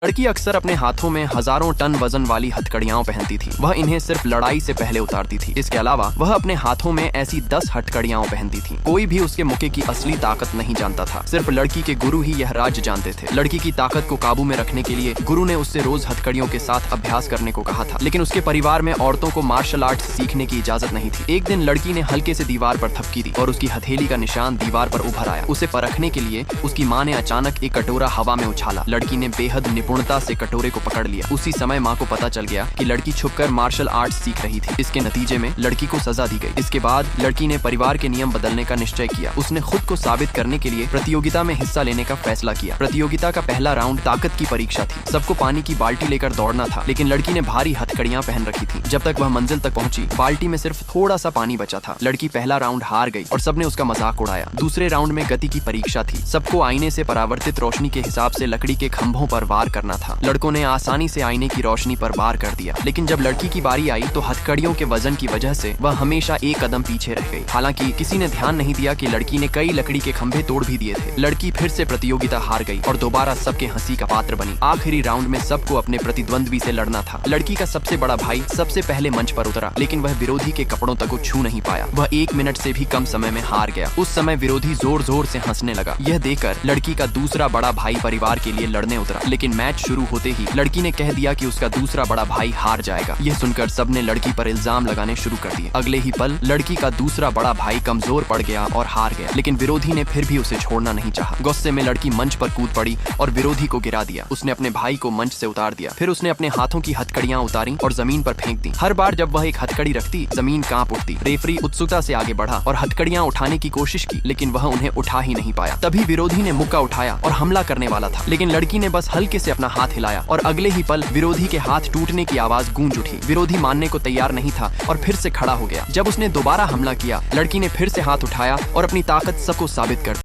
लड़की अक्सर अपने हाथों में हजारों टन वजन वाली हथकड़ियां पहनती थी। वह इन्हें सिर्फ लड़ाई से पहले उतारती थी। इसके अलावा वह अपने हाथों में ऐसी 10 हथकड़ियां पहनती थी। कोई भी उसके मुक्के की असली ताकत नहीं जानता था। सिर्फ लड़की के गुरु ही यह राज जानते थे। लड़की की ताकत को काबू में रखने के लिए गुरु ने उससे रोज हथकड़ियों के साथ अभ्यास करने को कहा था, लेकिन उसके परिवार में औरतों को मार्शल आर्ट सीखने की इजाजत नहीं थी। एक दिन लड़की ने हल्के से दीवार पर थपकी दी और उसकी हथेली का निशान दीवार पर उभर आया। उसे परखने के लिए उसकी माँ ने अचानक एक कटोरा हवा में उछाला। लड़की ने बेहद निपुणता से कटोरे को पकड़ लिया। उसी समय माँ को पता चल गया कि लड़की छुपकर मार्शल आर्ट सीख रही थी। इसके नतीजे में लड़की को सजा दी गई। इसके बाद लड़की ने परिवार के नियम बदलने का निश्चय किया। उसने खुद को साबित करने के लिए प्रतियोगिता में हिस्सा लेने का फैसला किया। प्रतियोगिता का पहला राउंड ताकत की परीक्षा थी। सबको पानी की बाल्टी लेकर दौड़ना था, लेकिन लड़की ने भारी हथकड़ियां पहन रखी थी। जब तक वह मंजिल तक पहुंची, बाल्टी में सिर्फ थोड़ा सा पानी बचा था। लड़की पहला राउंड हार गई और सबने उसका मजाक उड़ाया। दूसरे राउंड में गति की परीक्षा थी। सबको आईने से परावर्तित रोशनी के हिसाब से लकड़ी के खंभों पर वार करना था। लड़कों ने आसानी से आईने की रोशनी पर वार कर दिया, लेकिन जब लड़की की बारी आई तो हथकड़ियों के वजन की वजह से वह हमेशा एक कदम पीछे रह गई। हालांकि किसी ने ध्यान नहीं दिया कि लड़की ने कई लकड़ी के खंभे तोड़ भी दिए थे। लड़की फिर से प्रतियोगिता हार गई और दोबारा सबके हंसी का पात्र बनी। आखिरी राउंड में सबको अपने प्रतिद्वंद्वी से लड़ना था। लड़की का सबसे बड़ा भाई सबसे पहले मंच पर उतरा, लेकिन वह विरोधी के कपड़ों तक को छू नहीं पाया। वह 1 मिनट से भी कम समय में हार गया। उस समय विरोधी जोर जोर से हंसने लगा। यह देखकर लड़की का दूसरा बड़ा भाई परिवार के लिए लड़ने उतरा, लेकिन मैच शुरू होते ही लड़की ने कह दिया कि उसका दूसरा बड़ा भाई हार जाएगा। यह सुनकर सबने लड़की पर इल्जाम लगाने शुरू कर दिए। अगले ही पल लड़की का दूसरा बड़ा भाई कमजोर पड़ गया और हार गया, लेकिन विरोधी ने फिर भी उसे छोड़ना नहीं चाहा। गुस्से में लड़की मंच पर कूद पड़ी और विरोधी को गिरा दिया। उसने अपने भाई को मंच से उतार दिया। फिर उसने अपने हाथों की हथकड़ियां उतारी और जमीन पर फेंक दी। हर बार जब वह एक हथकड़ी रखती, जमीन कांप उठती। रेफरी उत्सुकता से आगे बढ़ा और हथकड़ियां उठाने की कोशिश की, लेकिन वह उन्हें उठा ही नहीं पाया। तभी विरोधी ने मुक्का उठाया और हमला करने वाला था, लेकिन लड़की ने बस हल्के से अपना हाथ हिलाया और अगले ही पल विरोधी के हाथ टूटने की आवाज गूंज उठी। विरोधी मानने को तैयार नहीं था और फिर से खड़ा हो गया। जब उसने दोबारा हमला किया, लड़की ने फिर से हाथ उठाया और अपनी ताकत सबको साबित कर दी।